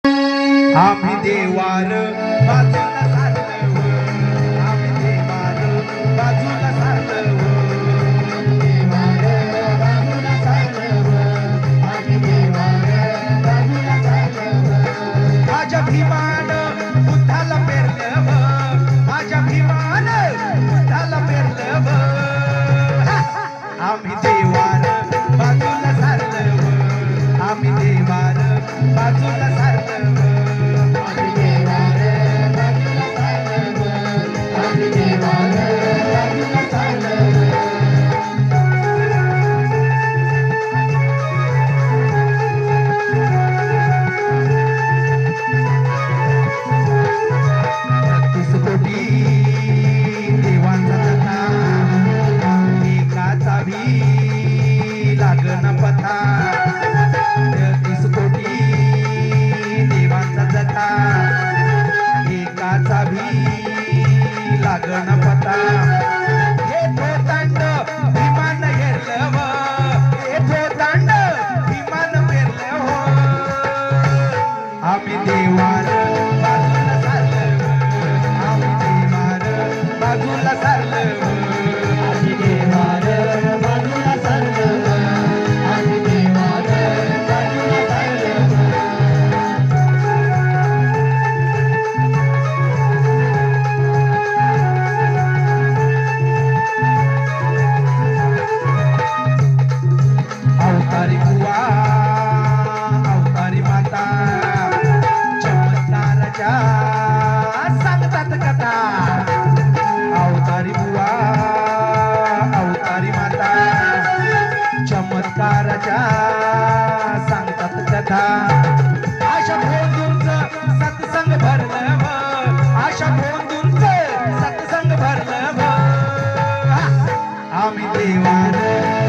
आम्ही देवार बाजूला सारलव, आम्ही देवार बाजूला सारलव, देवार बाजूला सारलव, आम्ही देवार बाजूला सारलव. माझ्या भीमान बुद्धाला पेरलव, माझ्या भीमान बुद्धाला पेरलव. आम्ही देवार बाजूला सारलव, आम्ही देवार बाजूला सारलव. लागन पथा 30 कोटी देवांचा जथा, एकाचा भी लागन पथा. हे थोतांड विमान हेरलव, हे थोतांड विमान पेरलव. आम्ही देवार बाजूला सारलव, आम्ही देवार बाजूला सारलव, आम्ही देवार बाजूला सारलव. अवतारी बुवा अवतारी माता चमत्काराच्या सांगतात कथा. अवतारी बुवा अवतारी माता चमत्काराच्या सांगतात कथा. आशा भोंदूंचं सत्संग भरलं, आशा भोंदूंचं सत्संग भरलं. आम्ही देवार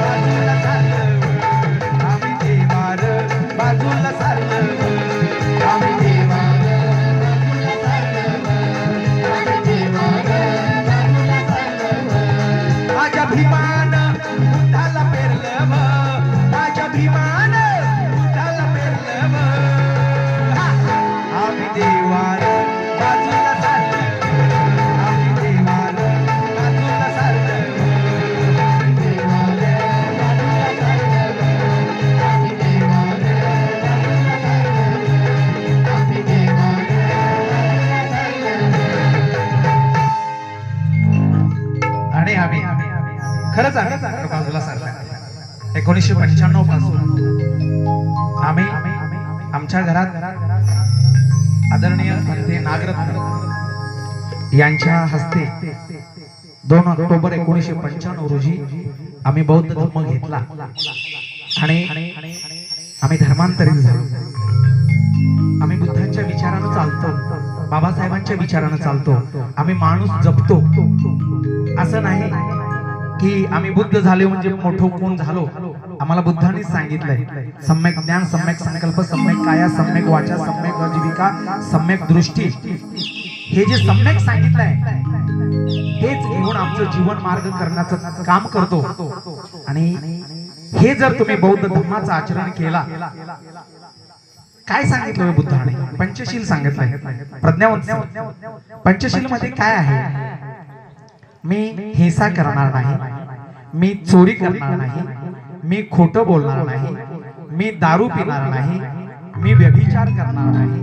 बाजूला सारलव, आम्ही देवार बाजूला सारलव, आम्ही देवार बाजूला सारलव, आम्ही देवार बाजूला सारलव. माझ्या भीमान बुद्धाला पेरलव, माझ्या भीमान बुद्धाला पेरलव. आम्ही देवार बाजूला सारलव, आम्ही देवार बाजूला सारलव. आणि आम्ही खरंच आम्ही बाजूला सारला. 1995 पासून आम्ही आमच्या घरात आदरणीय ते नागरत्न यांच्या हस्ते 2 ऑक्टोबर 1995 रोजी आम्ही बौद्ध धर्म घेतला आणि आम्ही धर्मांतरित झालो. आम्ही बुद्धांच्या विचारानं चालतो, बाबासाहेबांच्या विचारानं चालतो. आम्ही माणूस जपतो. असं नाही की आम्ही बुद्ध झाले म्हणजे मोठं कोण झालो. आम्हाला बुद्धांनीच सांगितलंय सम्यक ज्ञान, सम्यक संकल्प, सम्यक काया, सम्यक वाचा, सम्यक आजीविका, सम्यक दृष्टी. हे जे सम्यक सांगितलंय हेच घेऊन आमचं जीवन मार्ग करण्याचं काम करतो. आणि हे जर तुम्ही बौद्ध धर्माचं आचरण केला, काय सांगितलं बुद्धाने? पंचशील सांगितलंय. प्रज्ञावंत पंचशील मध्ये काय आहे? मी हिंसा करणार नाही, मी चोरी करणार नाही, मी खोटं बोलणार नाही, मी दारू पिणार नाही, मी व्यभिचार करणार नाही.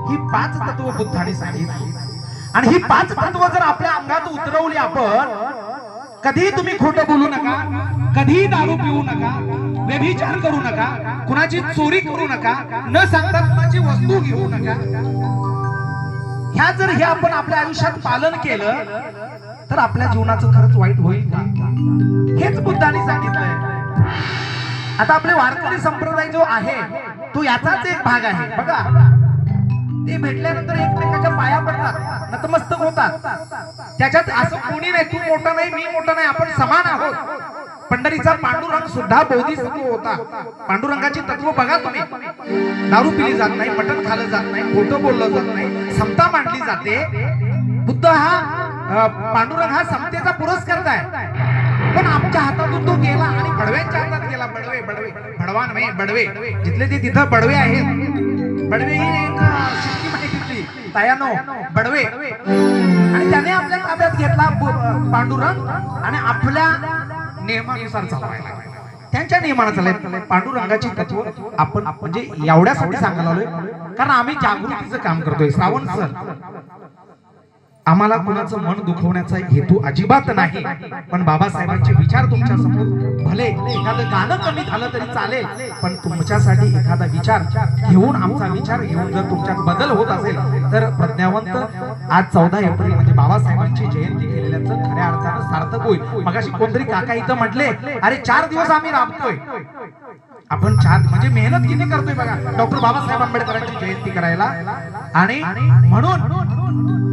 ही 5 तत्व बुद्धाने सांगितली. आणि ही 5 तत्व जर आपल्या अंगात उतरवली आपण, कधी तुम्ही खोटं बोलू नका, कधी दारू पिऊ नका, व्यभिचार करू नका, कुणाची चोरी करू नका, न सांगता कुणाची वस्तू घेऊ नका. ह्या जर हे आपण आपल्या आयुष्यात पालन केलं तर आपल्या जीवनाचं खरंच वाईट होईल का? हेच बुद्धांनी सांगितलंय. आता आपले वारकरी संप्रदाय जो आहे तो याचाच एक भाग आहे. बघा, ते भेटल्यानंतर एकमेकाच्या पाया पडतात, नतमस्तक होतात. त्याच्यात असं कोणी नाही, तू मोठा नाही, मी मोठा नाही, आपण समान आहोत. पंढरीचा पांडुरंग सुद्धा बोधिसत्व होता. पांडुरंगाची तत्व बघा तुम्ही. दारू पिली जात नाही, मटण खाल्लं जात नाही, खोटं बोललं जात नाही, समता मांडली जाते. बुद्ध हा पांडुरंग हा समतेचा पुरस्कार आहे. पण आमच्या हातातून तो गेला आणि बडव्यांच्या हातात गेला. बडवे बडवे, बडवा नाही बडवे, जिथले ते तिथं बडवे आहेत. बडवे ही एक सिस्टीम आहे तिथली तायानो बडवे, आणि त्याने आपल्या ताब्यात घेतला पांडुरंग आणि आपल्या नियमानुसार चालवायला, त्यांच्या नियमानं चालले. पांडुरंगाची तत्व आपण म्हणजे एवढ्यासाठी सांगायला आलोय कारण आम्ही जागृतीचं काम करतोय. श्रावण सर, आम्हाला कुणाचं मन दुखवण्याचा हेतू अजिबात नाही, पण बाबासाहेबांचे विचार तुमच्या समोर, भले एखादं गाणं कमी झालं तरी चालेल, पण तुमच्यासाठी एखादा विचार घेऊन, आमचा विचार घेऊन जर तुमच्यात बदल होत असेल तर प्रज्ञावंत आज 14 एप्रिल म्हणजे बाबासाहेबांची जयंती केलेल्याचं खऱ्या अर्थानं सार्थक होईल. मगाशी कोणतरी काका इथं म्हटले, अरे 4 दिवस आम्ही राबतोय. आपण 4 म्हणजे मेहनत किती करतोय बघा डॉक्टर बाबासाहेब आंबेडकरांची जयंती करायला, आणि म्हणून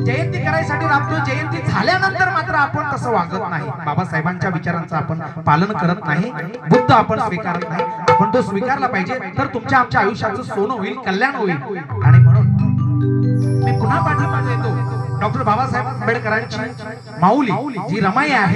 जयंती करायसाठी राबतो. जयंती झाल्यानंतर मात्र आपण तसं वागत नाही, बाबासाहेबांच्या विचारांचं आपण पालन करत नाही, बुद्ध आपण स्वीकारत नाही. आपण तो स्वीकारला पाहिजे, तर तुमच्या आमच्या आयुष्याचं सोनं होईल, कल्याण होईल. आणि म्हणून मी पुन्हा पाठीमागे येतो. डॉक्टर बाबासाहेब आंबेडकरांची माऊली जी रमाई आहे